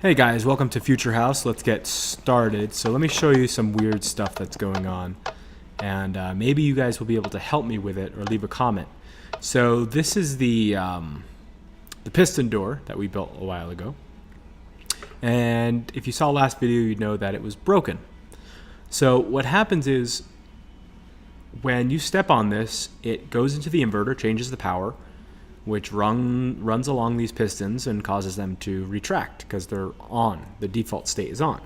Hey guys, welcome to Future House. Let's get started. So let me show you some weird stuff that's going on, and maybe you guys will be able to help me with it or leave a comment. So this is the piston door that we built a while ago, and if you saw last video, you'd know that it was broken. So what happens is when you step on this, it goes into the inverter, changes the power, which runs along these pistons and causes them to retract because they're on. The default state is on.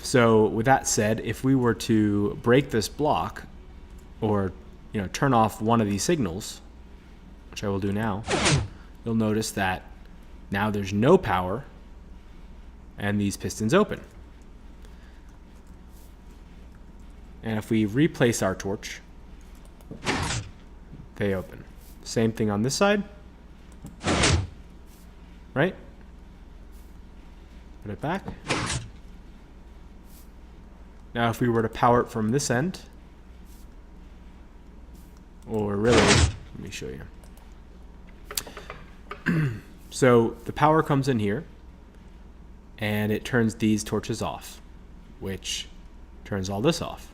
So with that said, if we were to break this block or turn off one of these signals, which I will do now, you'll notice that now there's no power and these pistons open. And if we replace our torch, they open. Same thing on this side, right? Put it back. Now if we were to power it from this end, or really, let me show you. So the power comes in here, and it turns these torches off, which turns all this off.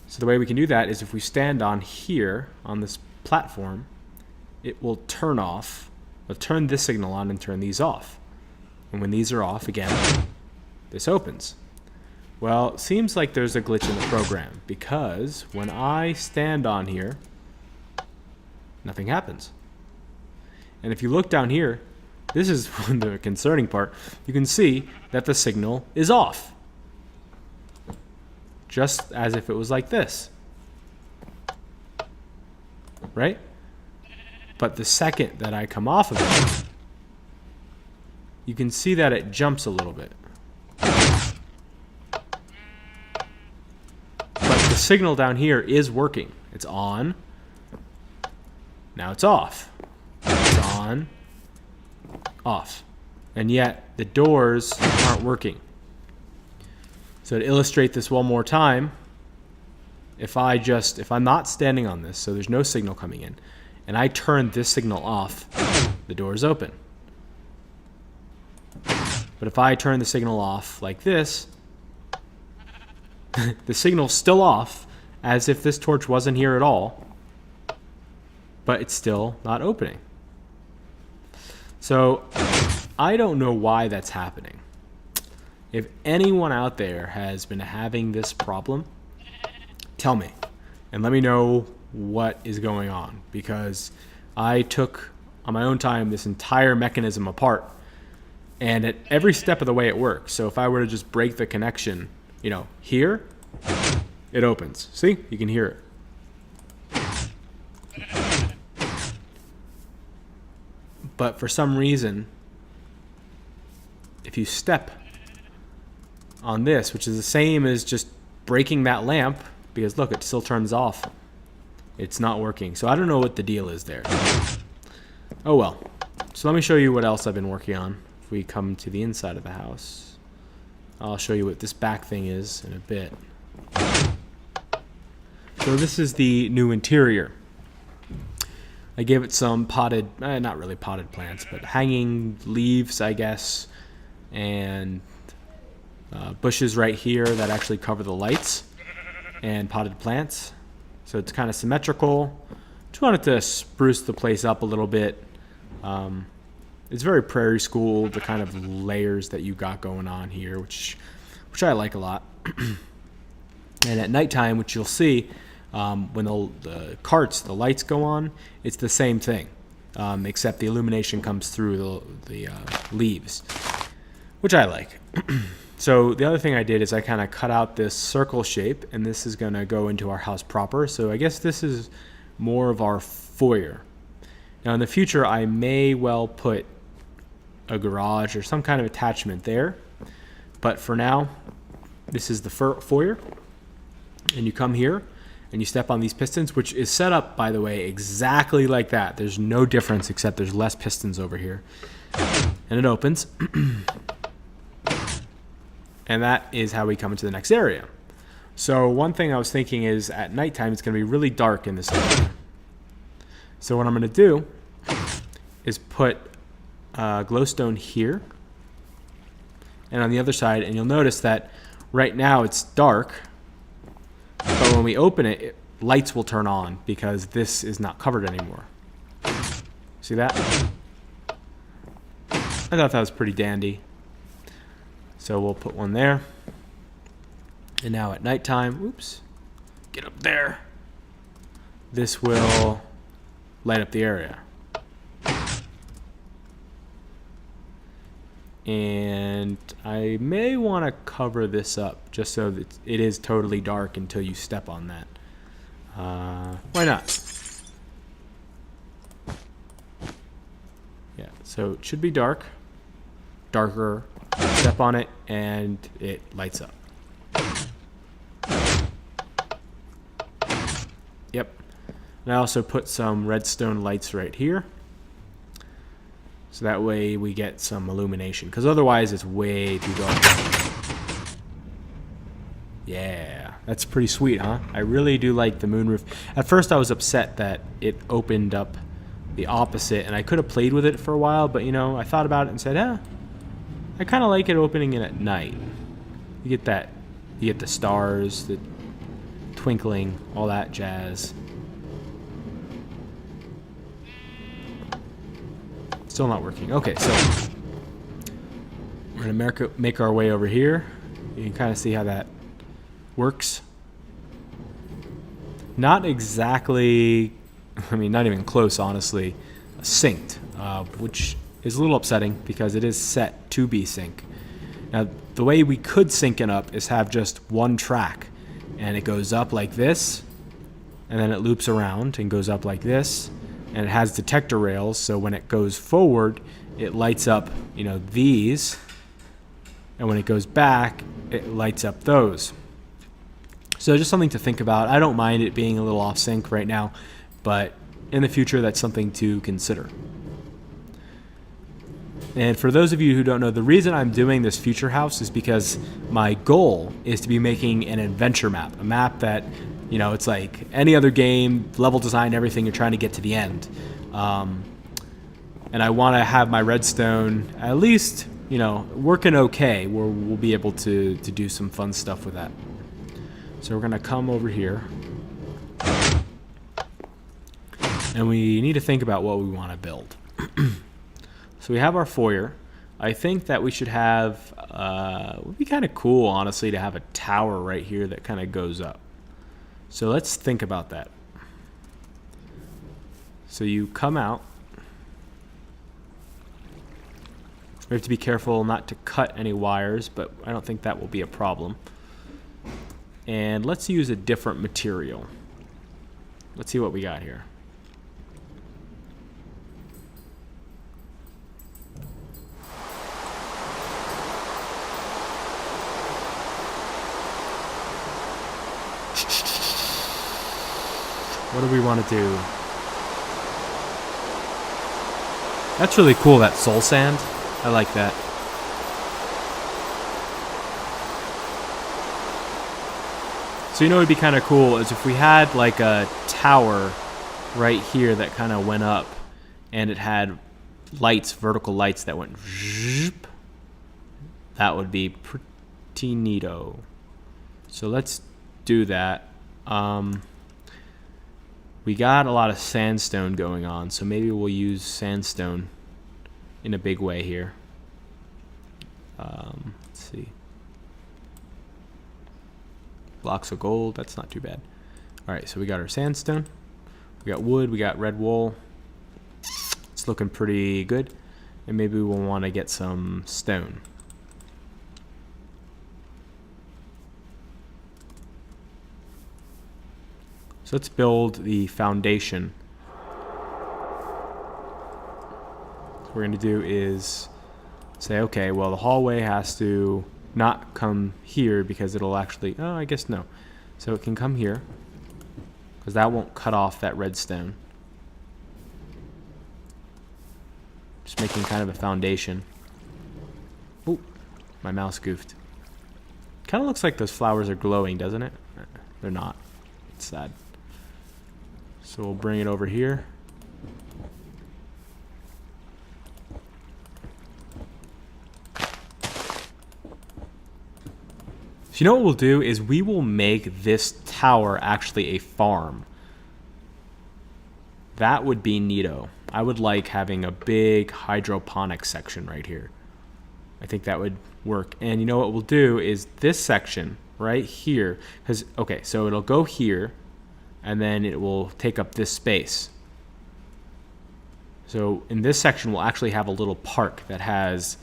So the way we can do that is if we stand on here, on this platform, it will turn off, it'll turn this signal on and turn these off. And when these are off again, this opens. Well, it seems like there's a glitch in the program because when I stand on here, nothing happens. And if you look down here, this is the concerning part, you can see that the signal is off. Just as if it was like this, right? But the second that I come off of it, you can see that it jumps a little bit. But the signal down here is working. It's on. Now it's off. It's on. Off. And yet the doors aren't working. So to illustrate this one more time, if I'm not standing on this, so there's no signal coming in, and I turn this signal off, the door is open. But if I turn the signal off like this, the signal's still off, as if this torch wasn't here at all, but it's still not opening. So I don't know why that's happening. If anyone out there has been having this problem, tell me and let me know what is going on, because I took on my own time this entire mechanism apart, and at every step of the way it works. So if I were to just break the connection, here, it opens. See, you can hear it. But for some reason, if you step on this, which is the same as just breaking that lamp, because look, it still turns off. It's not working. So I don't know what the deal is there. Oh well. So let me show you what else I've been working on. If we come to the inside of the house, I'll show you what this back thing is in a bit. So this is the new interior. I gave it some potted, not really potted plants, but hanging leaves, I guess, and bushes right here that actually cover the lights, and potted plants. So it's kind of symmetrical. Just wanted to spruce the place up a little bit. It's very prairie school, the kind of layers that you got going on here, which I like a lot. And at nighttime, which you'll see, when the lights go on, it's the same thing, except the illumination comes through the leaves, which I like. So the other thing I did is I kind of cut out this circle shape, and this is going to go into our house proper. So I guess this is more of our foyer. Now in the future, I may well put a garage or some kind of attachment there. But for now, this is the foyer. And you come here and you step on these pistons, which is set up, by the way, exactly like that. There's no difference except there's less pistons over here. And it opens. And that is how we come into the next area. So one thing I was thinking is at nighttime, it's going to be really dark in this area. So what I'm going to do is put glowstone here and on the other side, and you'll notice that right now it's dark, but when we open it, lights will turn on because this is not covered anymore. See that? I thought that was pretty dandy. So we'll put one there. And now at nighttime, oops, get up there. This will light up the area. And I may want to cover this up just so that it is totally dark until you step on that. Why not? Yeah, so it should be dark. Darker. Step on it and it lights up. Yep. And I also put some redstone lights right here. So that way we get some illumination, because otherwise it's way too dark. Yeah, that's pretty sweet, huh? I really do like the moonroof. At first I was upset that it opened up the opposite, and I could have played with it for a while, but you know, I thought about it and said, I kind of like it opening it at night. You get that, you get the stars, the twinkling, all that jazz. Still not working. Okay, so we're gonna make our way over here. You can kind of see how that works. Not exactly, I mean, not even close, honestly, synced, which is a little upsetting because it is set to be sync. Now, the way we could sync it up is have just one track, and it goes up like this, and then it loops around and goes up like this. And it has detector rails, so when it goes forward, it lights up, you know, these, and when it goes back, it lights up those. So just something to think about. I don't mind it being a little off sync right now, but in the future, that's something to consider. And for those of you who don't know, the reason I'm doing this future house is because my goal is to be making an adventure map, a map that, you know, it's like any other game, level design, everything, you're trying to get to the end. And I want to have my redstone at least, you know, working okay, where we'll be able to do some fun stuff with that. So we're going to come over here. And we need to think about what we want to build. So we have our foyer. I think that we should have, it would be kind of cool, honestly, to have a tower right here that kind of goes up. So let's think about that. So you come out. We have to be careful not to cut any wires, but I don't think that will be a problem. And let's use a different material. Let's see what we got here. What do we want to do? That's really cool, that soul sand. I like that. So you know what would be kind of cool is if we had like a tower right here that kind of went up and it had lights, vertical lights that went zip. That would be pretty neato. So let's do that. We got a lot of sandstone going on, so maybe we'll use sandstone in a big way here. Let's see. Blocks of gold, that's not too bad. All right, so we got our sandstone. We got wood, we got red wool. It's looking pretty good. And maybe we'll want to get some stone. So let's build the foundation. What we're going to do is say, okay, well, the hallway has to not come here because it'll actually, oh, I guess no. So it can come here because that won't cut off that redstone. Just making kind of a foundation. Oh, my mouse goofed. Kind of looks like those flowers are glowing, doesn't it? They're not. It's sad. So we'll bring it over here. So you know what we'll do is we will make this tower actually a farm. That would be neato. I would like having a big hydroponic section right here. I think that would work. And you know what we'll do is this section right here, because, okay, so it'll go here and then it will take up this space. So in this section, we'll actually have a little park that has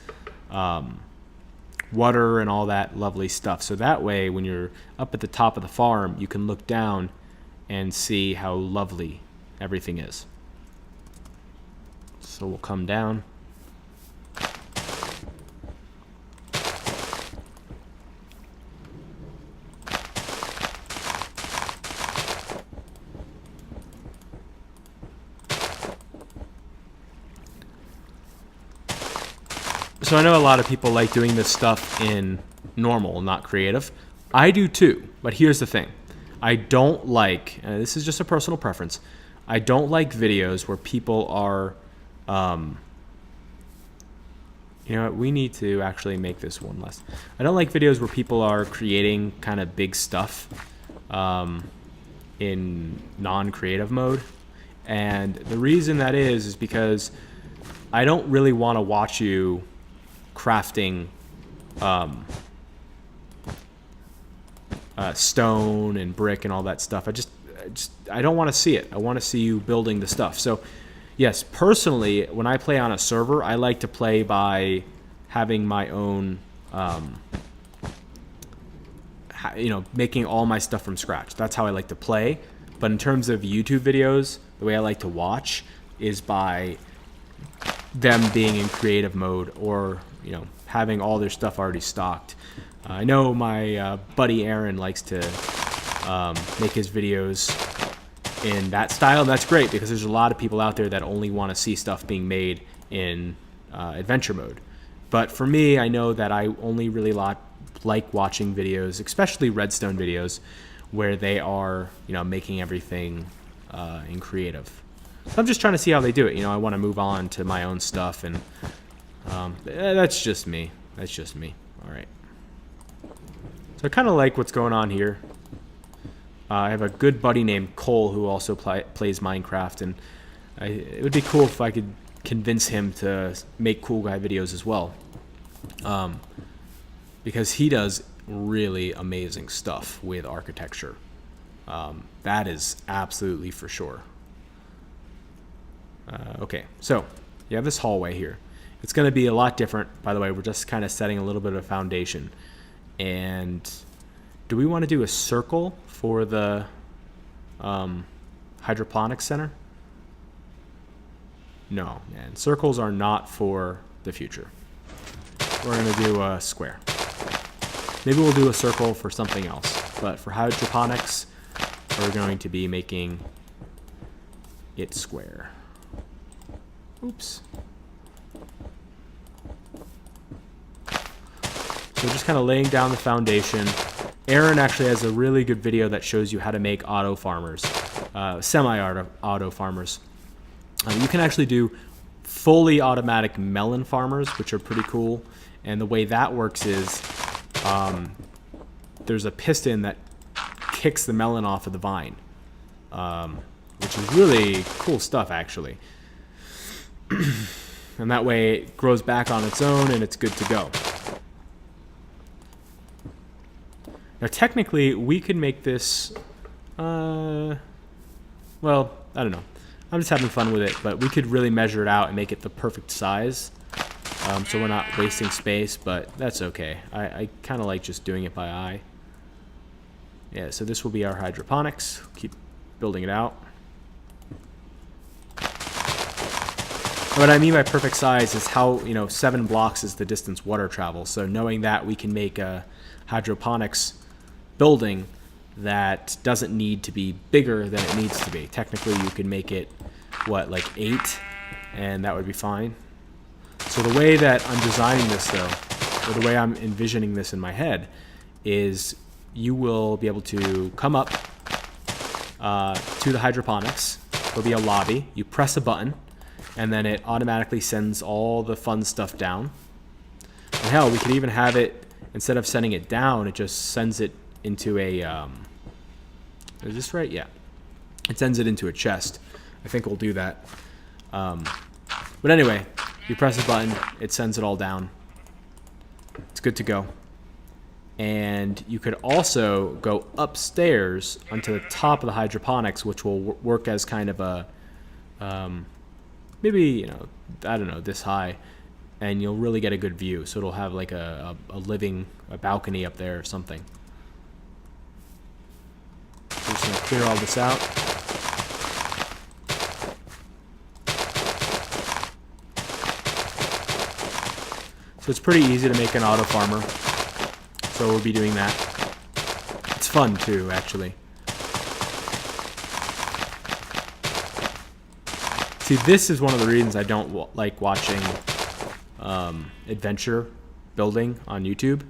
water and all that lovely stuff. So that way, when you're up at the top of the farm, you can look down and see how lovely everything is. So we'll come down. So I know a lot of people like doing this stuff in normal, not creative. I do too, but here's the thing. I don't like, and this is just a personal preference, I don't like videos where people are, you know what, we need to actually make this one less. I don't like videos where people are creating kind of big stuff in non-creative mode. And the reason that is because I don't really want to watch you crafting stone and brick and all that stuff. I don't want to see it. I want to see you building the stuff. So yes, personally, when I play on a server, I like to play by having my own, making all my stuff from scratch. That's how I like to play. But in terms of YouTube videos, the way I like to watch is by them being in creative mode, or having all their stuff already stocked. I know my buddy Aaron likes to make his videos in that style. That's great, because there's a lot of people out there that only want to see stuff being made in adventure mode. But for me, I know that I only really like watching videos, especially redstone videos, where they are making everything in creative. So I'm just trying to see how they do it. I want to move on to my own stuff, and that's just me. That's just me. All right. So I kind of like what's going on here. I have a good buddy named Cole who also plays Minecraft, and it would be cool if I could convince him to make cool guy videos as well, because he does really amazing stuff with architecture. That is absolutely for sure. Okay, so you have this hallway here. It's going to be a lot different. By the way, we're just kind of setting a little bit of a foundation. And do we want to do a circle for the hydroponics center? No, man. Circles are not for the future. We're going to do a square. Maybe we'll do a circle for something else. But for hydroponics, we're going to be making it square. Oops. So just kind of laying down the foundation. Aaron actually has a really good video that shows you how to make auto farmers, semi-auto farmers. You can actually do fully automatic melon farmers, which are pretty cool. And the way that works is there's a piston that kicks the melon off of the vine, which is really cool stuff, actually. And that way it grows back on its own and it's good to go. Now technically we could make this, well, I don't know. I'm just having fun with it, but we could really measure it out and make it the perfect size. So we're not wasting space, but that's okay. I kind of like just doing it by eye. Yeah, so this will be our hydroponics. Keep building it out. What I mean by perfect size is how, 7 blocks is the distance water travels. So knowing that, we can make a hydroponics building that doesn't need to be bigger than it needs to be. Technically, you can make it, like 8, and that would be fine. So the way that I'm designing this, though, or the way I'm envisioning this in my head, is you will be able to come up to the hydroponics. There'll be a lobby. You press a button, and then it automatically sends all the fun stuff down. And hell, we could even have it instead of sending it down, it just sends it into a, is this right? Yeah. It sends it into a chest. I think we'll do that. But anyway, you press a button, it sends it all down. It's good to go. And you could also go upstairs onto the top of the hydroponics, which will work as kind of a, maybe, you know, I don't know, this high, and you'll really get a good view. So it'll have like a balcony up there or something. I'm just gonna clear all this out. So it's pretty easy to make an auto farmer. So we'll be doing that. It's fun too, actually. See, this is one of the reasons I don't like watching adventure building on YouTube.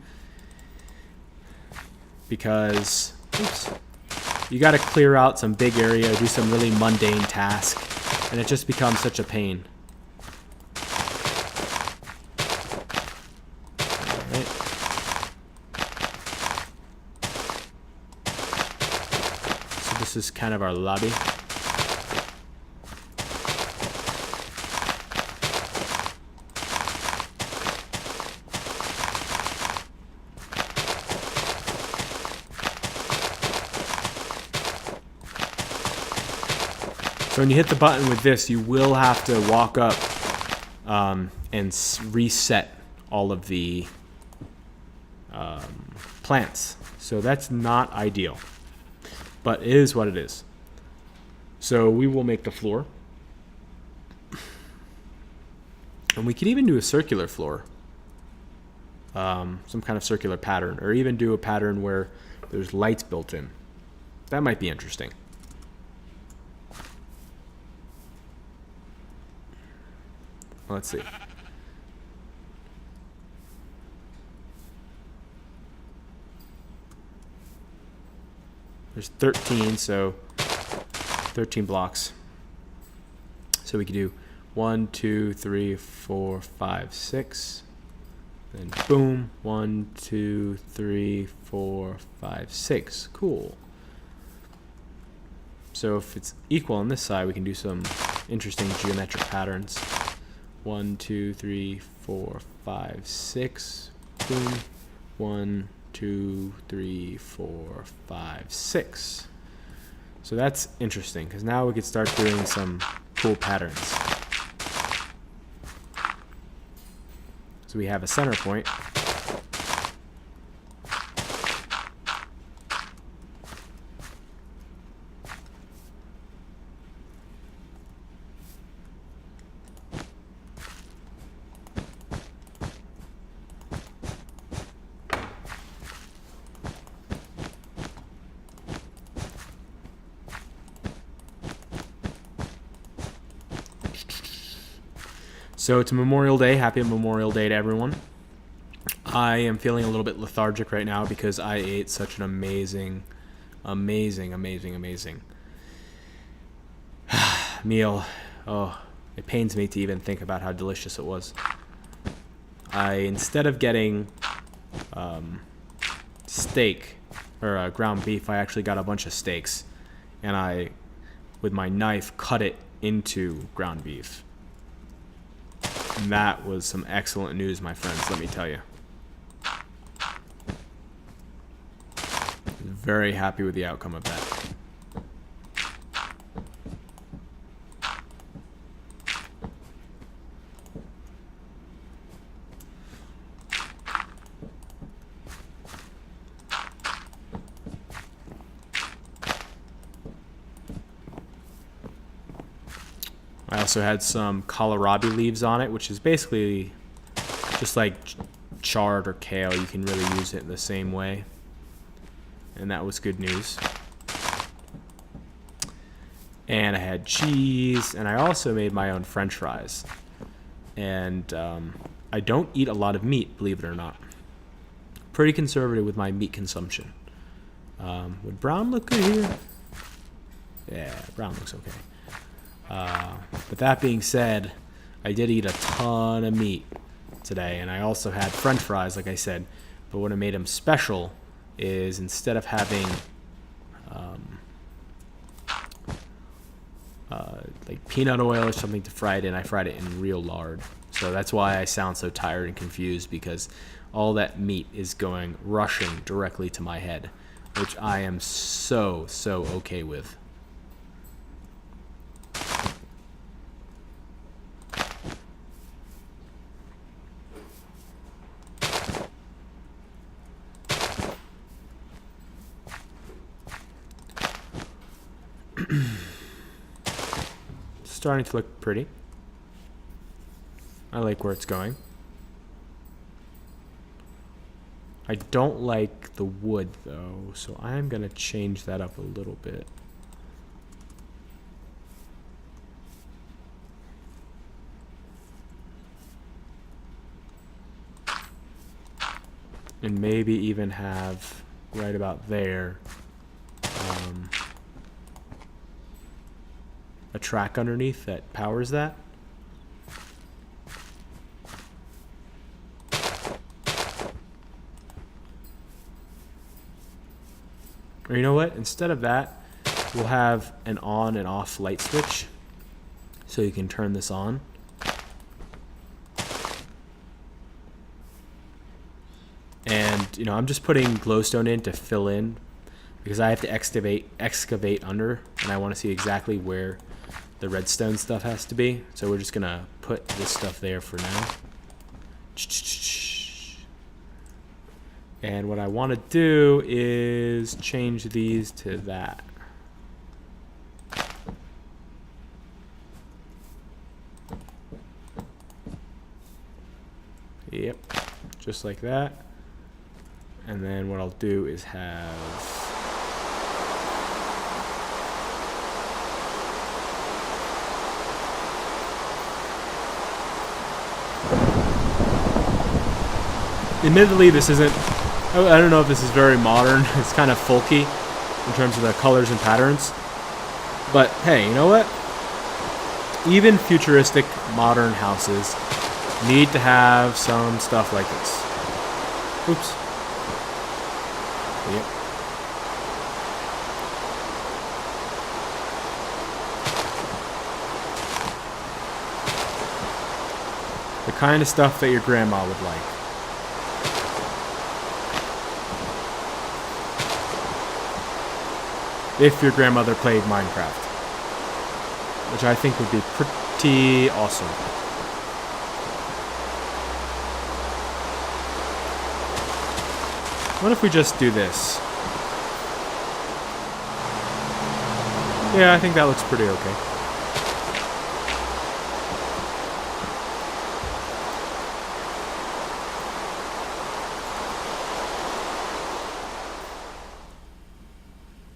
Because, oops, you got to clear out some big area, do some really mundane task, and it just becomes such a pain. This is kind of our lobby. So when you hit the button with this, you will have to walk up and reset all of the plants. So that's not ideal. But it is what it is. So we will make the floor. And we could even do a circular floor. Some kind of circular pattern. Or even do a pattern where there's lights built in. That might be interesting. Let's see. There's 13, so 13 blocks. So we could do 1, 2, 3, 4, 5, 6. Then boom, 1, 2, 3, 4, 5, 6. Cool. So if it's equal on this side, we can do some interesting geometric patterns. 1, 2, 3, 4, 5, 6. Boom. 1, 2, 3, 4, 5, 6. So that's interesting because now we could start doing some cool patterns. So we have a center point. So it's Memorial Day. Happy Memorial Day to everyone. I am feeling a little bit lethargic right now because I ate such an amazing meal. Oh, it pains me to even think about how delicious it was. Instead of getting steak or ground beef, I actually got a bunch of steaks, and I, with my knife, cut it into ground beef. And that was some excellent news, my friends, let me tell you. Very happy with the outcome of that. I also had some kohlrabi leaves on it, which is basically just like chard or kale. You can really use it in the same way. And that was good news. And I had cheese, and I also made my own French fries. And I don't eat a lot of meat, believe it or not. Pretty conservative with my meat consumption. Would brown look good here? Yeah, brown looks okay. But that being said, I did eat a ton of meat today, and I also had French fries, like I said, But what made them special is instead of having like peanut oil or something to fry it in, I fried it in real lard. So that's why I sound so tired and confused, because all that meat is going rushing directly to my head, which I am so okay with. Starting to look pretty. I like where it's going. I don't like the wood though, so I'm gonna change that up a little bit. And maybe even have right about there a track underneath that powers that. Or you know what? Instead of that, we'll have an on and off light switch, so you can turn this on. And you know, I'm just putting glowstone in to fill in, because I have to excavate under, and I want to see exactly where the redstone stuff has to be. So we're just gonna put this stuff there for now. And what I want to do is change these to that. Yep, just like that. And then what I'll do is have admittedly, this isn't, I don't know if this is very modern. It's kind of folky in terms of the colors and patterns. But hey, you know what? Even futuristic modern houses need to have some stuff like this. Oops. Yep. The kind of stuff that your grandma would like. If your grandmother played Minecraft, which I think would be pretty awesome. What if we just do this? Yeah, I think that looks pretty okay.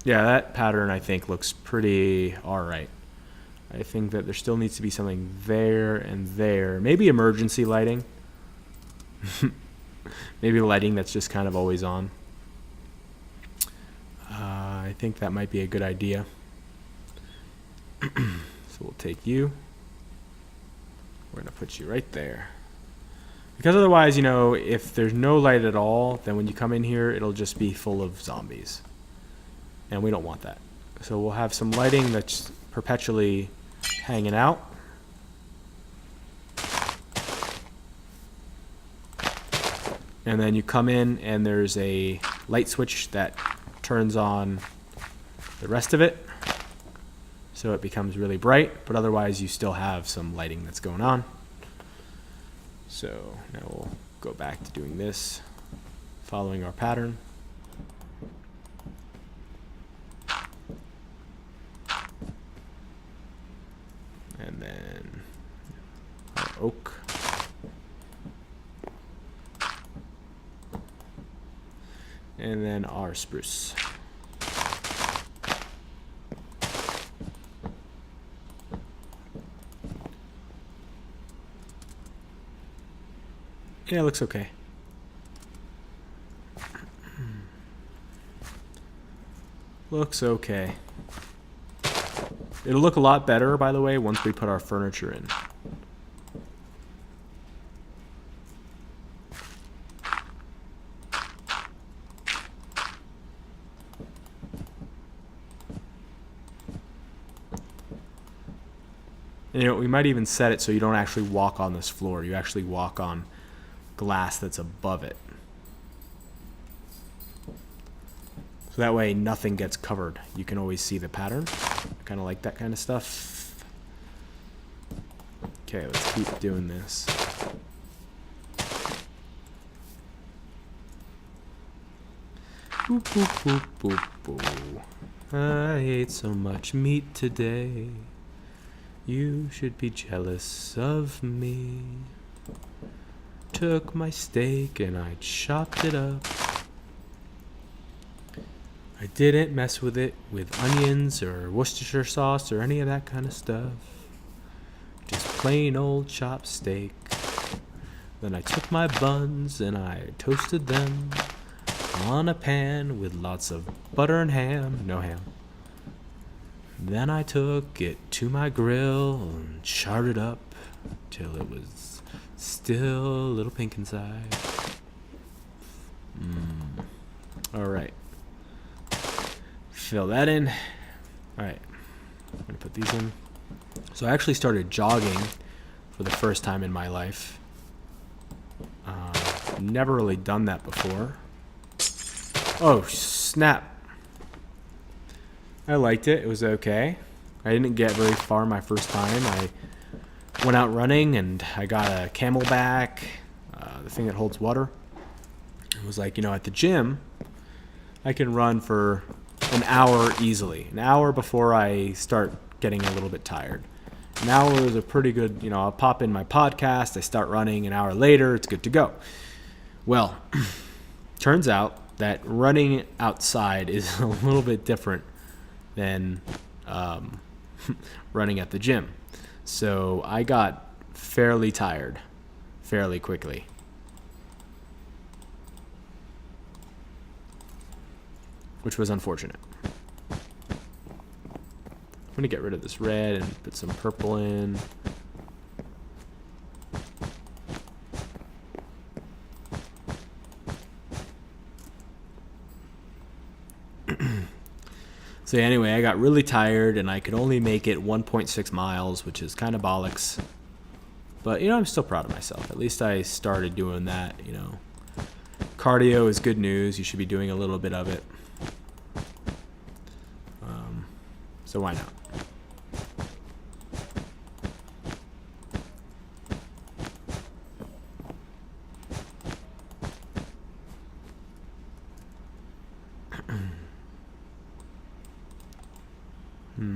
Yeah, that pattern I think looks pretty alright. I think that there still needs to be something there and there. Maybe emergency lighting. Maybe lighting that's just kind of always on. I think that might be a good idea. So we'll take you. We're going to put you right there. Because otherwise, you know, if there's no light at all, then when you come in here, it'll just be full of zombies. And we don't want that. So we'll have some lighting that's perpetually hanging out. And then you come in and there's a light switch that turns on the rest of it. So it becomes really bright, but otherwise you still have some lighting that's going on. So now we'll go back to doing this, following our pattern. And then our oak. And then our spruce. Yeah, it looks okay. Looks okay. It'll look a lot better, by the way, once we put our furniture in. And, we might even set it so you don't actually walk on this floor. You actually walk on glass that's above it. So that way nothing gets covered. You can always see the pattern. I kind of like that kind of stuff. Okay, let's keep doing this. Boop, boop, boop, boop, boop. I ate so much meat today. You should be jealous of me. Took my steak and I chopped it up. I didn't mess with it with onions or Worcestershire sauce or any of that kind of stuff. Just plain old chopped steak. Then I took my buns and I toasted them on a pan with lots of butter and ham. No ham. Then I took it to my grill and charred it up till it was still a little pink inside. Alright. Fill that in. Alright. I'm going to put these in. So I actually started jogging for the first time in my life. Never really done that before. Oh, snap. I liked it. It was okay. I didn't get very far my first time. I went out running and I got a Camelback, the thing that holds water. It was like, at the gym, I can run for an hour easily. An hour before I start getting a little bit tired. An hour is a pretty good, I'll pop in my podcast, I start running, an hour later, it's good to go. Well, turns out that running outside is a little bit different than running at the gym. So I got fairly tired fairly quickly. Which was unfortunate. I'm going to get rid of this red and put some purple in. So anyway, I got really tired and I could only make it 1.6 miles, which is kind of bollocks. But, I'm still proud of myself. At least I started doing that, Cardio is good news. You should be doing a little bit of it. So why not?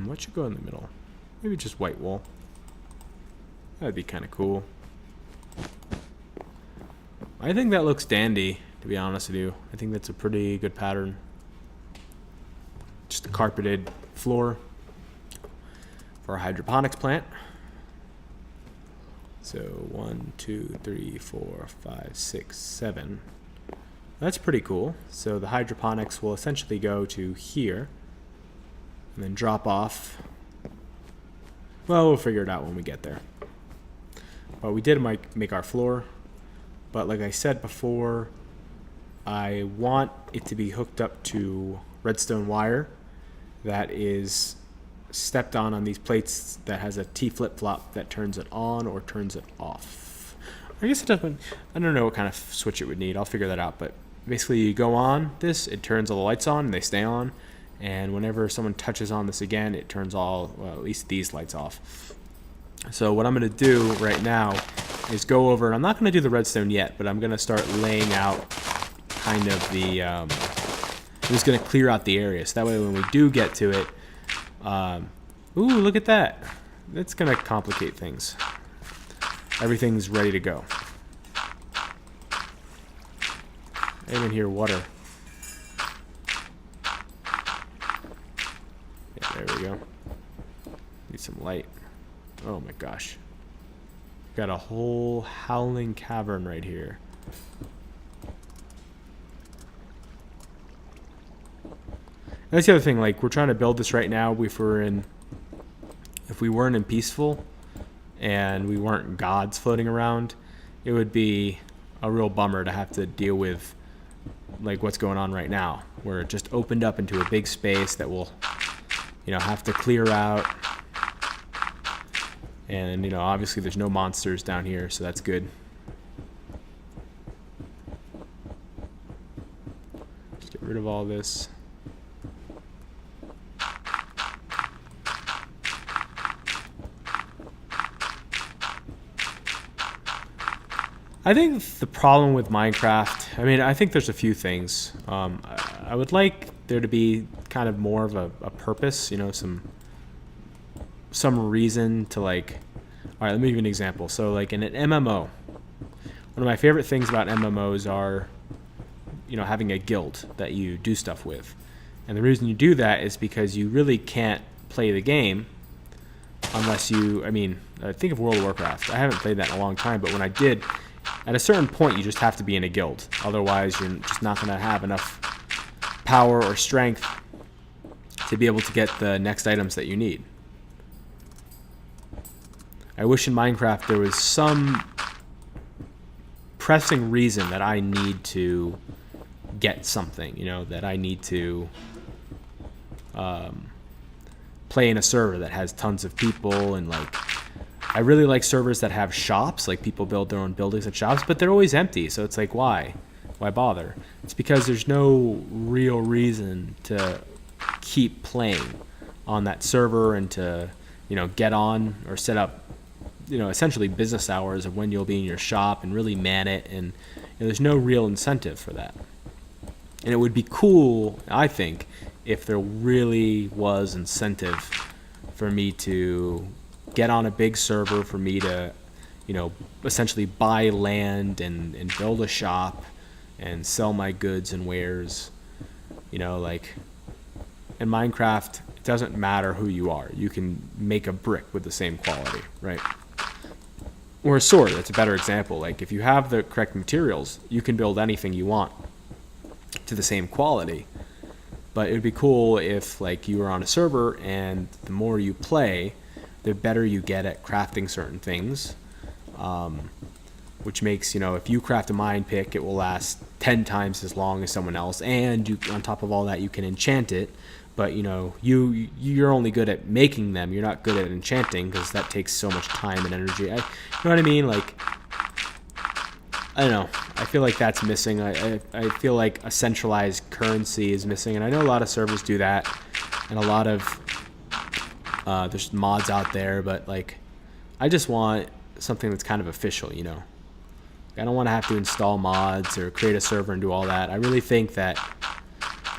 What should go in the middle? Maybe just white wool. That'd be kind of cool. I think that looks dandy, to be honest with you. I think that's a pretty good pattern. Just a carpeted floor for a hydroponics plant. So 1, 2, 3, 4, 5, 6, 7. That's pretty cool. So the hydroponics will essentially go to here and then drop off. Well, we'll figure it out when we get there. But we did make our floor. But like I said before, I want it to be hooked up to redstone wire that is stepped on these plates that has a T flip-flop that turns it on or turns it off. I guess it doesn't. I don't know what kind of switch it would need. I'll figure that out. But basically, you go on this, it turns all the lights on, and they stay on. And whenever someone touches on this again, it turns at least these lights off. So what I'm going to do right now is go over, and I'm not going to do the redstone yet, but I'm going to start laying out kind of the, I'm just going to clear out the area. So that way when we do get to it, ooh, look at that. That's going to complicate things. Everything's ready to go. I even hear water. Yeah, there we go. Need some light. Oh my gosh. Got a whole howling cavern right here. That's the other thing, like we're trying to build this right now. If we weren't in peaceful and we weren't gods floating around, it would be a real bummer to have to deal with like what's going on right now, where it just opened up into a big space that we'll have to clear out. And, you know, obviously there's no monsters down here, so that's good. Just get rid of all this. I think the problem with Minecraft, I mean, I think there's a few things. I would like there to be kind of more of a purpose, you know, some reason to, like, all right, let me give you an example. So, like, in an MMO, one of my favorite things about MMOs are, you know, having a guild that you do stuff with. And the reason you do that is because you really can't play the game unless you, I mean, think of World of Warcraft. I haven't played that in a long time, but when I did, at a certain point, you just have to be in a guild. Otherwise, you're just not going to have enough power or strength to be able to get the next items that you need. I wish in Minecraft there was some pressing reason that I need to get something, you know, that I need to play in a server that has tons of people. And, like, I really like servers that have shops, like people build their own buildings and shops, but they're always empty. So it's like, why bother? It's because there's no real reason to keep playing on that server and to, you know, get on or set up, you know, essentially business hours of when you'll be in your shop and really man it. And, you know, there's no real incentive for that. And it would be cool, I think, if there really was incentive for me to get on a big server, for me to, you know, essentially buy land and build a shop and sell my goods and wares. You know, like, in Minecraft, it doesn't matter who you are. You can make a brick with the same quality, right? Or a sword, that's a better example. Like, if you have the correct materials, you can build anything you want to the same quality. But it would be cool if, like, you were on a server and the more you play, the better you get at crafting certain things. Which makes, you know, if you craft a mine pick, it will last 10 times as long as someone else. And you, on top of all that, you can enchant it. But, you know, you're only good at making them. You're not good at enchanting because that takes so much time and energy. You know what I mean? Like, I don't know. I feel like that's missing. I feel like a centralized currency is missing. And I know a lot of servers do that. And a lot of, there's mods out there. But, like, I just want something that's kind of official, you know? I don't want to have to install mods or create a server and do all that. I really think that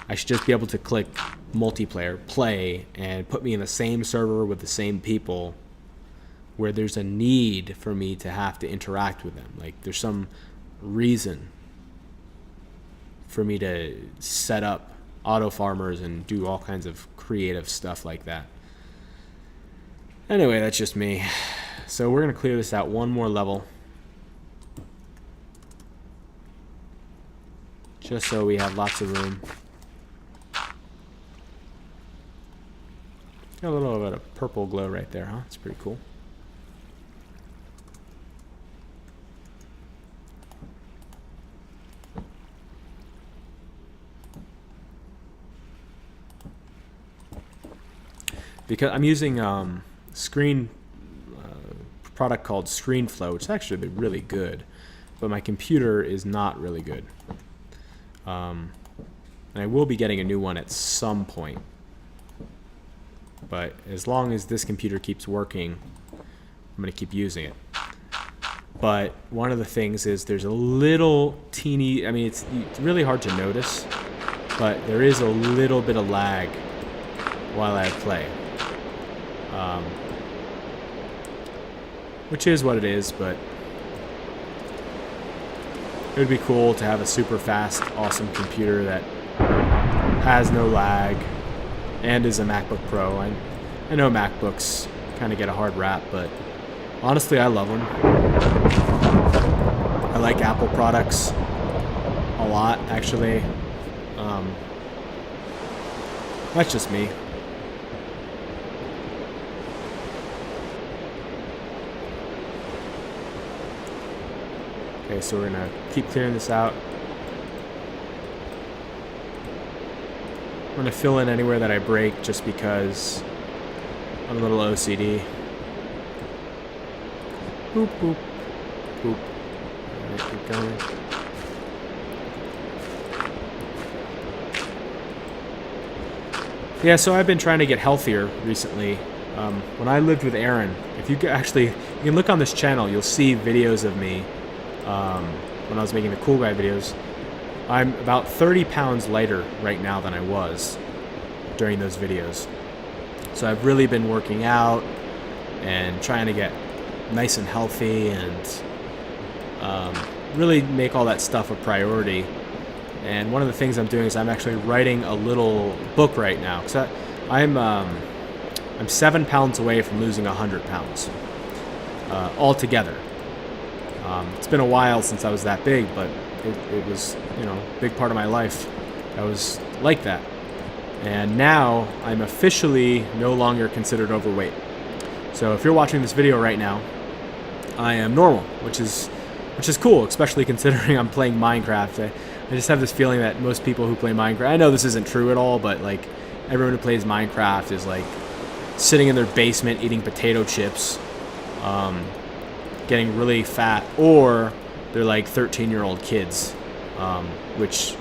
I should just be able to click multiplayer, play, and put me in the same server with the same people where there's a need for me to have to interact with them. Like, there's some reason for me to set up auto farmers and do all kinds of creative stuff like that. Anyway, that's just me. So we're going to clear this out one more level, just so we have lots of room. Got a little bit of purple glow right there, huh? It's pretty cool. Because I'm using product called ScreenFlow, which is actually really good, but my computer is not really good. And I will be getting a new one at some point. But as long as this computer keeps working, I'm going to keep using it. But one of the things is there's a little teeny, I mean, it's really hard to notice, but there is a little bit of lag while I play. Which is what it is, but it would be cool to have a super fast, awesome computer that has no lag and is a MacBook Pro. I know MacBooks kind of get a hard rap, but honestly, I love them. I like Apple products a lot, actually. That's just me. Okay, so we're gonna keep clearing this out. I'm gonna fill in anywhere that I break just because I'm a little OCD. Boop, boop, boop. Alright, keep going. Yeah, so I've been trying to get healthier recently. When I lived with Aaron, if you can look on this channel, you'll see videos of me when I was making the Cool Guy videos. I'm about 30 pounds lighter right now than I was during those videos. So I've really been working out and trying to get nice and healthy and really make all that stuff a priority. And one of the things I'm doing is I'm actually writing a little book right now. Because I'm 7 pounds away from losing 100 pounds altogether. It's been a while since I was that big, but it was, a big part of my life. I was like that. And now I'm officially no longer considered overweight. So if you're watching this video right now, I am normal, which is cool, especially considering I'm playing Minecraft. I just have this feeling that most people who play Minecraft, I know this isn't true at all, but like everyone who plays Minecraft is like sitting in their basement eating potato chips, getting really fat, or they're like 13-year-old kids, which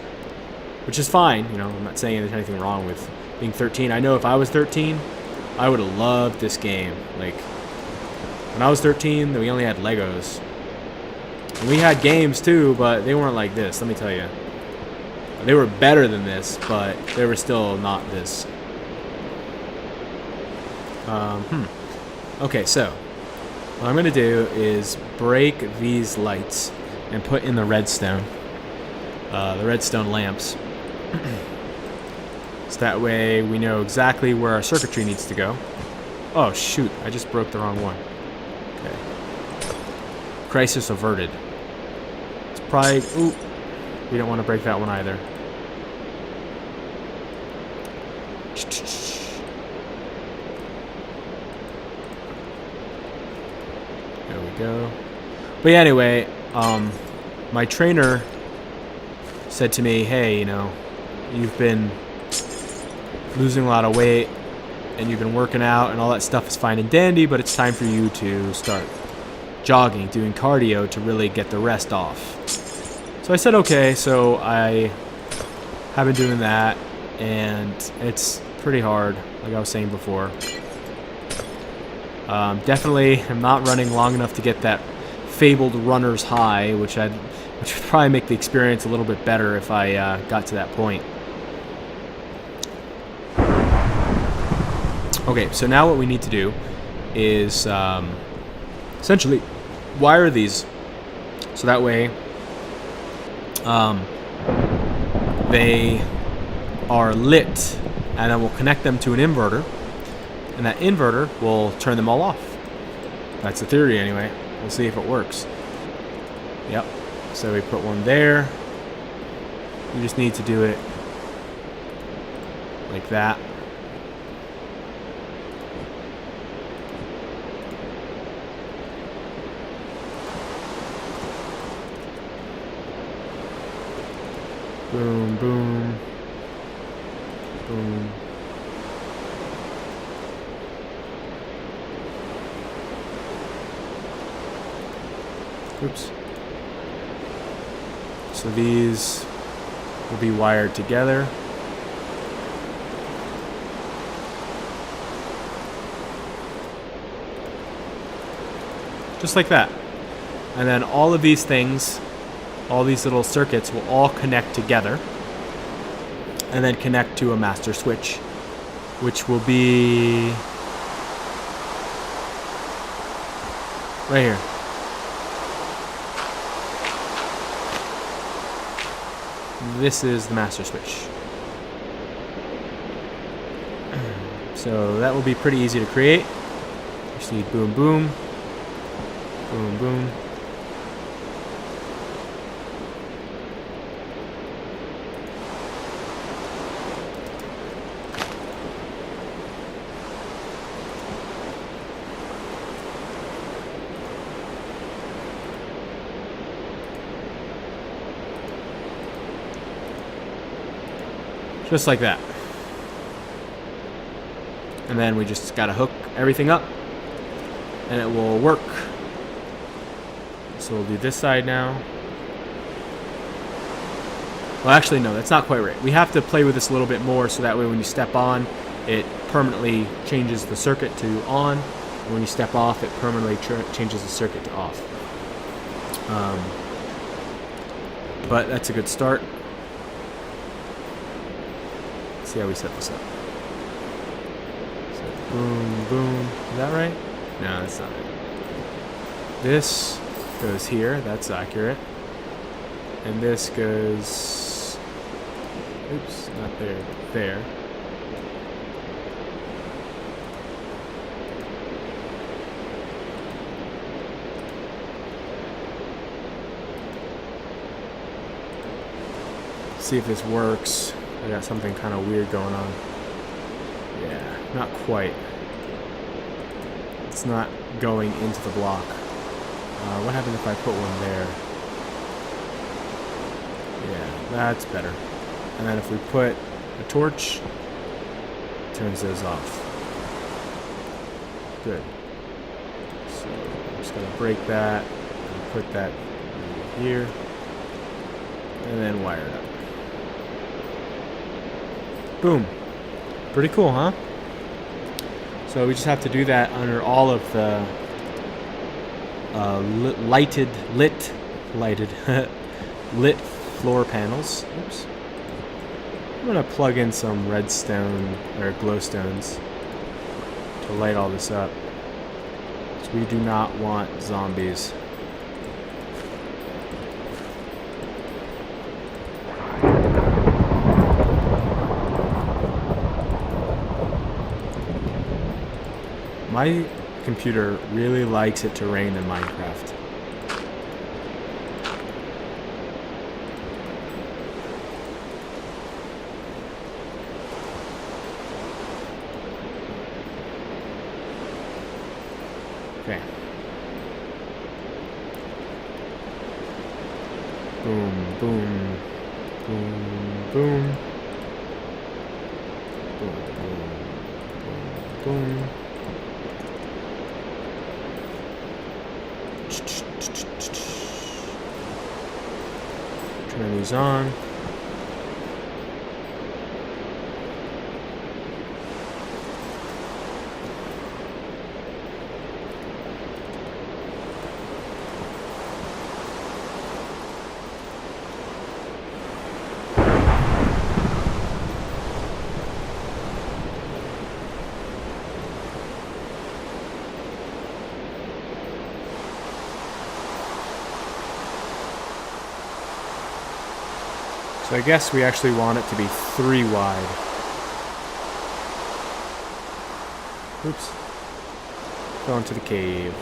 is fine. I'm not saying there's anything wrong with being 13. I know if I was 13, I would have loved this game. Like when I was 13, we only had Legos. And we had games too, but they weren't like this, let me tell you. They were better than this, but they were still not this. Okay, so what I'm going to do is break these lights and put in the redstone lamps. So that way we know exactly where our circuitry needs to go. Oh shoot, I just broke the wrong one. Okay. Crisis averted. It's probably... Ooh. We don't want to break that one either. There we go. But yeah, anyway, my trainer said to me, hey, you've been losing a lot of weight and you've been working out and all that stuff is fine and dandy, but it's time for you to start jogging, doing cardio to really get the rest off. So I said okay, so I have been doing that, and it's pretty hard, like I was saying before. Definitely I'm not running long enough to get that fabled runner's high, which would probably make the experience a little bit better if I got to that point. Okay, so now what we need to do is essentially wire these so that way they are lit, and then we'll connect them to an inverter, and that inverter will turn them all off. That's the theory anyway. We'll see if it works. Yep. So we put one there. You just need to do it like that. Boom, boom, boom. Oops. So these will be wired together. Just like that. And then all of these things, all these little circuits will all connect together and then connect to a master switch, which will be right here. This is the master switch. So that will be pretty easy to create. You just need boom, boom, boom, boom. Just like that. And then we just gotta hook everything up and it will work. So we'll do this side now. Well, actually, no, that's not quite right. We have to play with this a little bit more so that way when you step on, it permanently changes the circuit to on. And when you step off, it permanently changes the circuit to off. But that's a good start. Let's see how we set this up. So boom, boom. Is that right? No, that's not right. This goes here. That's accurate. And this goes... Oops, not there. There. See if this works. I got something kind of weird going on. Yeah, not quite. It's not going into the block. What happens if I put one there? Yeah, that's better. And then if we put a torch, it turns those off. Good. So I'm just gonna break that and put that here, and then wire it up. Boom. Pretty cool, huh? So we just have to do that under all of the lit floor panels. Oops. I'm gonna plug in some redstone or glowstones to light all this up. So we do not want zombies. My computer really likes it to rain in Minecraft. Okay. Boom, boom, boom, boom. Boom, boom, boom, boom. Turn these on. So I guess we actually want it to be 3 wide. Oops. Fell into the cave.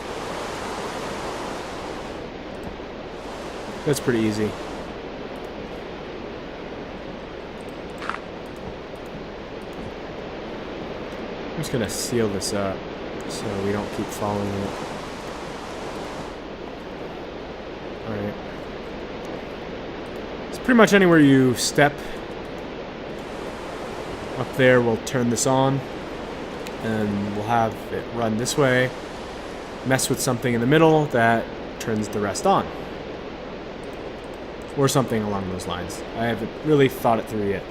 That's pretty easy. I'm just gonna seal this up so we don't keep falling in it. Alright. Pretty much anywhere you step up there, we'll turn this on and we'll have it run this way, mess with something in the middle that turns the rest on, or something along those lines. I haven't really thought it through yet.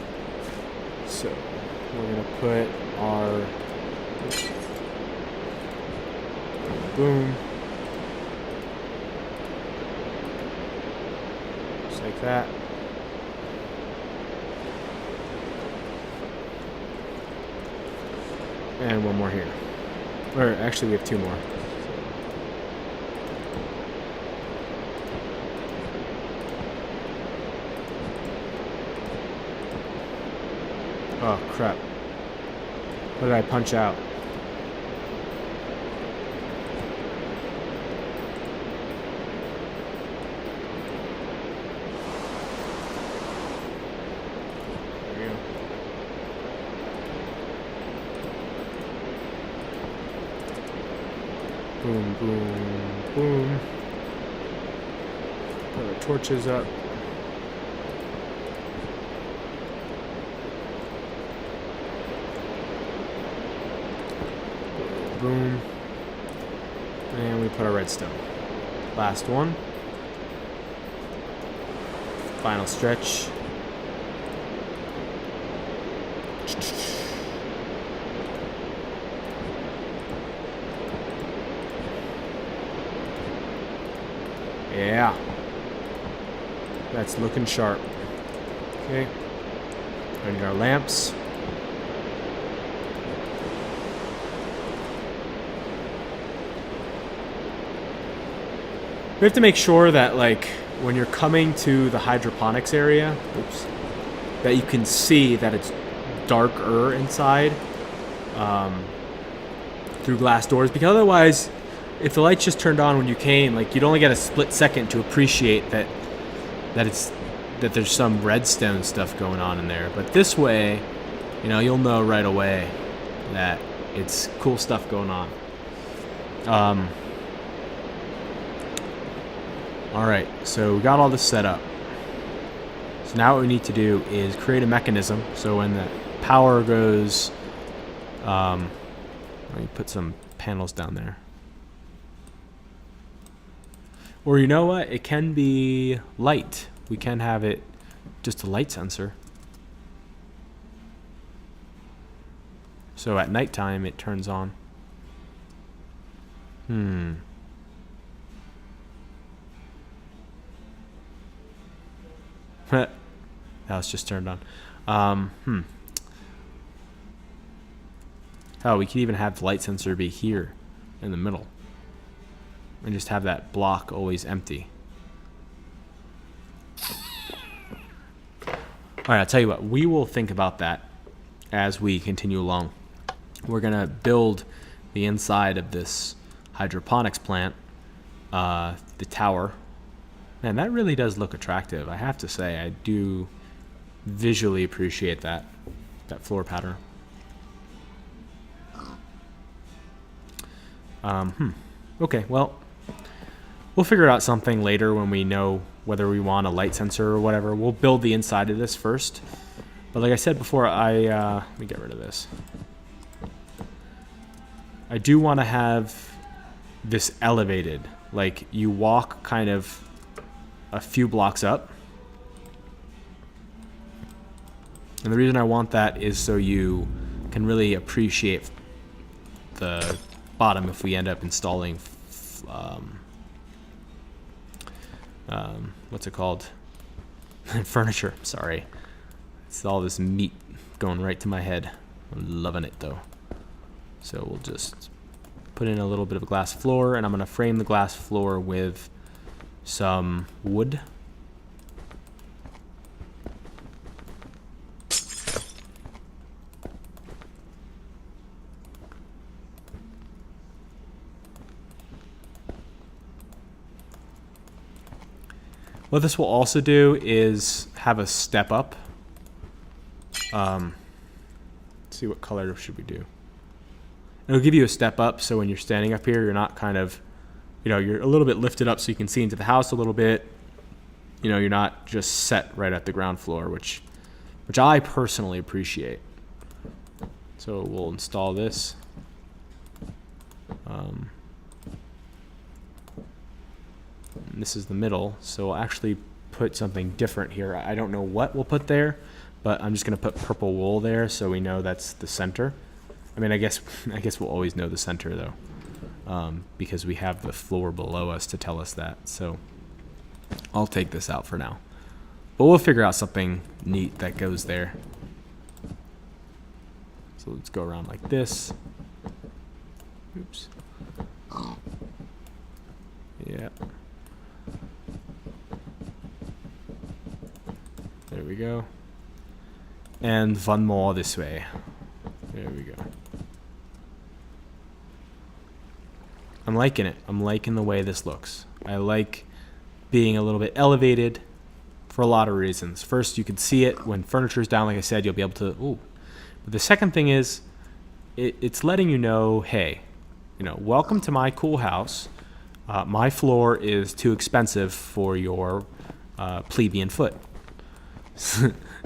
So we're gonna put our boom, just like that. And one more here. Or actually we have 2 more. Oh crap. What did I punch out? Boom, boom, boom. Put our torches up. Boom. And we put our redstone. Last one. Final stretch. Yeah. That's looking sharp. Okay. Turning our lamps. We have to make sure that, like, when you're coming to the hydroponics area, that you can see that it's darker inside through glass doors, because otherwise, if the lights just turned on when you came, like, you'd only get a split second to appreciate that there's some redstone stuff going on in there. But this way, you know, you'll know right away that it's cool stuff going on. All right, so we got all this set up. So now what we need to do is create a mechanism. So when the power goes, let me put some panels down there. Or you know what? It can be light. We can have it just a light sensor. So at nighttime it turns on. That was just turned on. Oh, we could even have the light sensor be here in the middle. And just have that block always empty. Alright, I'll tell you what. We will think about that as we continue along. We're going to build the inside of this hydroponics plant, the tower. Man, that really does look attractive. I have to say, I do visually appreciate that floor pattern. Okay, well, we'll figure out something later when we know whether we want a light sensor or whatever. We'll build the inside of this first. But like I said before, let me get rid of this. I do want to have this elevated. Like, you walk kind of a few blocks up. And the reason I want that is so you can really appreciate the bottom if we end up installing what's it called? Furniture, sorry. It's all this meat going right to my head. I'm loving it though. So we'll just put in a little bit of a glass floor, and I'm going to frame the glass floor with some wood. What this will also do is have a step up. Let's see, what color should we do? It'll give you a step up, so when you're standing up here, you're not kind of, you know, you're a little bit lifted up so you can see into the house a little bit. You know, you're not just set right at the ground floor, which I personally appreciate. So we'll install this. And this is the middle, so we'll actually put something different here. I don't know what we'll put there, but I'm just going to put purple wool there so we know that's the center. I mean, I guess we'll always know the center though, because we have the floor below us to tell us that. So I'll take this out for now, but we'll figure out something neat that goes there. So let's go around like this. Oops. Yeah. There we go. And one more this way. There we go. I'm liking it. I'm liking the way this looks. I like being a little bit elevated for a lot of reasons. First, you can see it when furniture's down. Like I said, you'll be able to, ooh. But the second thing is, it's letting you know, hey, you know, welcome to my cool house. My floor is too expensive for your plebeian foot.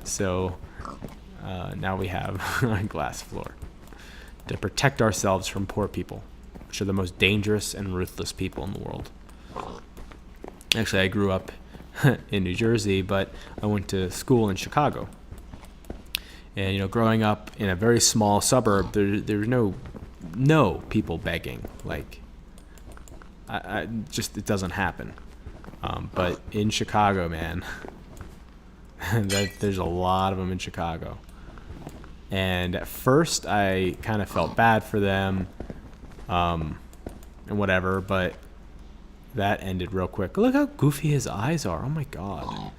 So now we have a glass floor to protect ourselves from poor people, which are the most dangerous and ruthless people in the world. Actually, I grew up in New Jersey, but I went to school in Chicago. And, you know, growing up in a very small suburb, there's no people begging. Like, I just, it doesn't happen. But in Chicago, man, there's a lot of them in Chicago. And at first, I kind of felt bad for them, and whatever, but that ended real quick. Look how goofy his eyes are. Oh my God.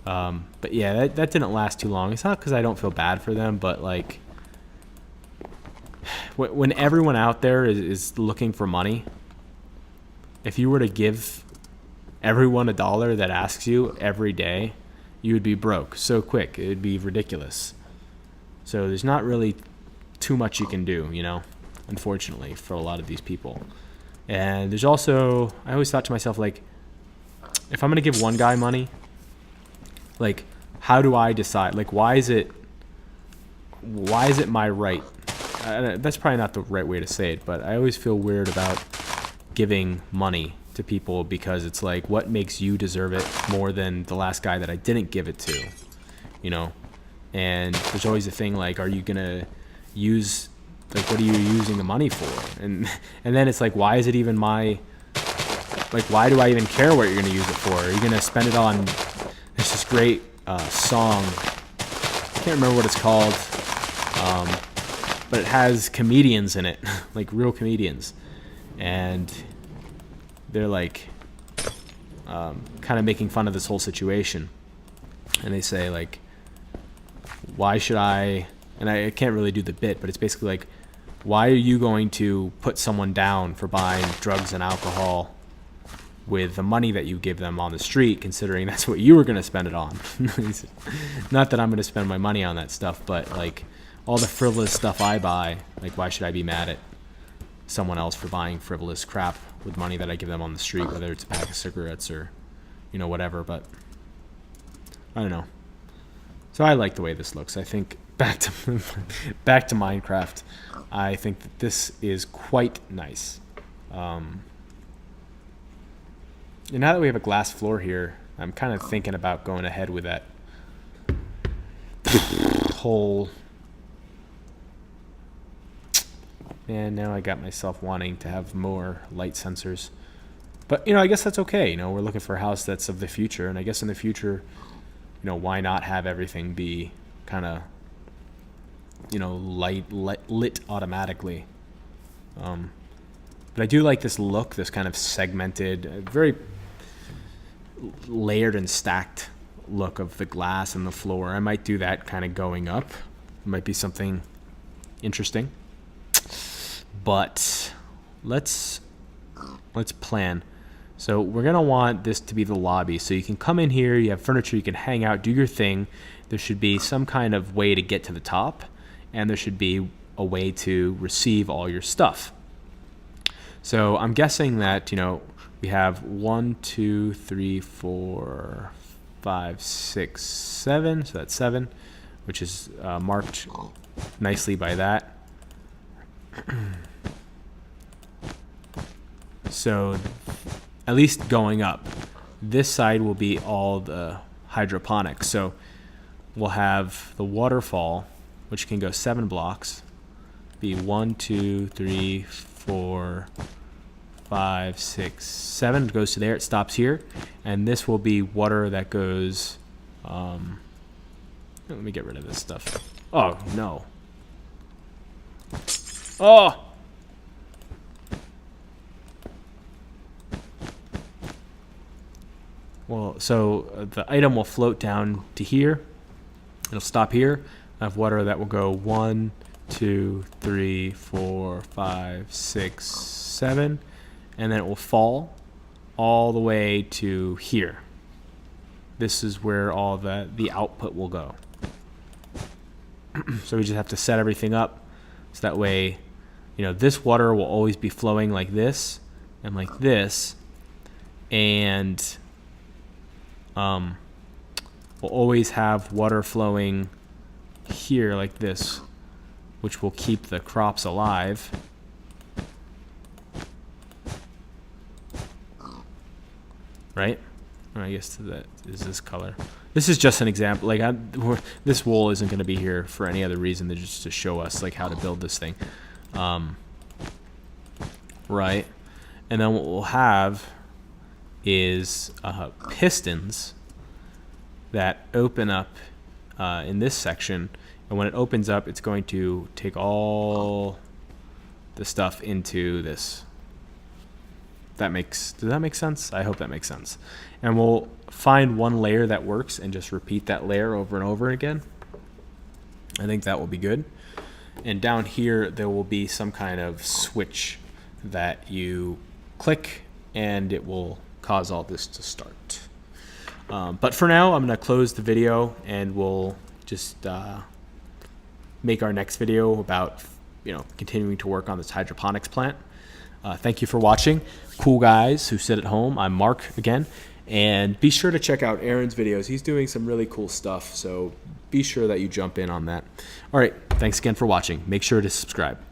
But yeah, that didn't last too long. It's not because I don't feel bad for them, but like when everyone out there is looking for money, if you were to give everyone $1 that asks you every day, you would be broke so quick. It would be ridiculous. So there's not really too much you can do, you know, unfortunately, for a lot of these people. And there's also, I always thought to myself, like, if I'm going to give one guy money, like, how do I decide? Like, why is it my right? That's probably not the right way to say it, but I always feel weird about giving money to people because it's like, what makes you deserve it more than the last guy that I didn't give it to, you know? And there's always a thing like, are you going to use, like, what are you using the money for? And then it's like, why is it even my, like, why do I even care what you're going to use it for? Are you going to spend it on, there's this great song, I can't remember what it's called, but it has comedians in it, like real comedians. And they're like kind of making fun of this whole situation. And they say, like, why should I, and I can't really do the bit, but it's basically like, why are you going to put someone down for buying drugs and alcohol with the money that you give them on the street, considering that's what you were going to spend it on? Not that I'm going to spend my money on that stuff, but like all the frivolous stuff I buy, like, why should I be mad at someone else for buying frivolous crap with money that I give them on the street, whether it's a pack of cigarettes or, you know, whatever. But I don't know. So I like the way this looks. I think back to Minecraft. I think that this is quite nice. And now that we have a glass floor here, I'm kind of thinking about going ahead with that whole. And now I got myself wanting to have more light sensors. But, you know, I guess that's okay. You know, we're looking for a house that's of the future. And I guess in the future, you know, why not have everything be kind of, you know, lit automatically? But I do like this look, this kind of segmented, very layered and stacked look of the glass and the floor. I might do that kind of going up. It might be something interesting. But let's plan. So we're going to want this to be the lobby. So you can come in here, you have furniture, you can hang out, do your thing. There should be some kind of way to get to the top, and there should be a way to receive all your stuff. So I'm guessing that, you know, we have 1, 2, 3, 4, 5, 6, 7. So that's 7, which is marked nicely by that. So at least going up, this side will be all the hydroponics. So we'll have the waterfall, which can go 7 blocks, be 1, 2, 3, 4, 5, 6, 7. It goes to there. It stops here, and this will be water that goes. Let me get rid of this stuff. Oh no. Oh. Well, so the item will float down to here. It'll stop here. I have water that will go 1, 2, 3, 4, 5, 6, 7, and then it will fall all the way to here. This is where all the output will go. So we just have to set everything up so that way, you know, this water will always be flowing like this and like this, and we'll always have water flowing here like this, which will keep the crops alive. Right? I guess that is this color. This is just an example. Like this wool isn't going to be here for any other reason than just to show us like how to build this thing, right? And then what we'll have is pistons that open up in this section, and when it opens up, it's going to take all the stuff into this. Does that make sense? I hope that makes sense. And we'll find one layer that works and just repeat that layer over and over again. I think that will be good. And down here, there will be some kind of switch that you click and it will cause all this to start. But for now, I'm going to close the video and we'll just make our next video about continuing to work on this hydroponics plant. Thank you for watching. Cool guys who sit at home. I'm Mark again. And be sure to check out Aaron's videos. He's doing some really cool stuff, so be sure that you jump in on that. All right, thanks again for watching. Make sure to subscribe.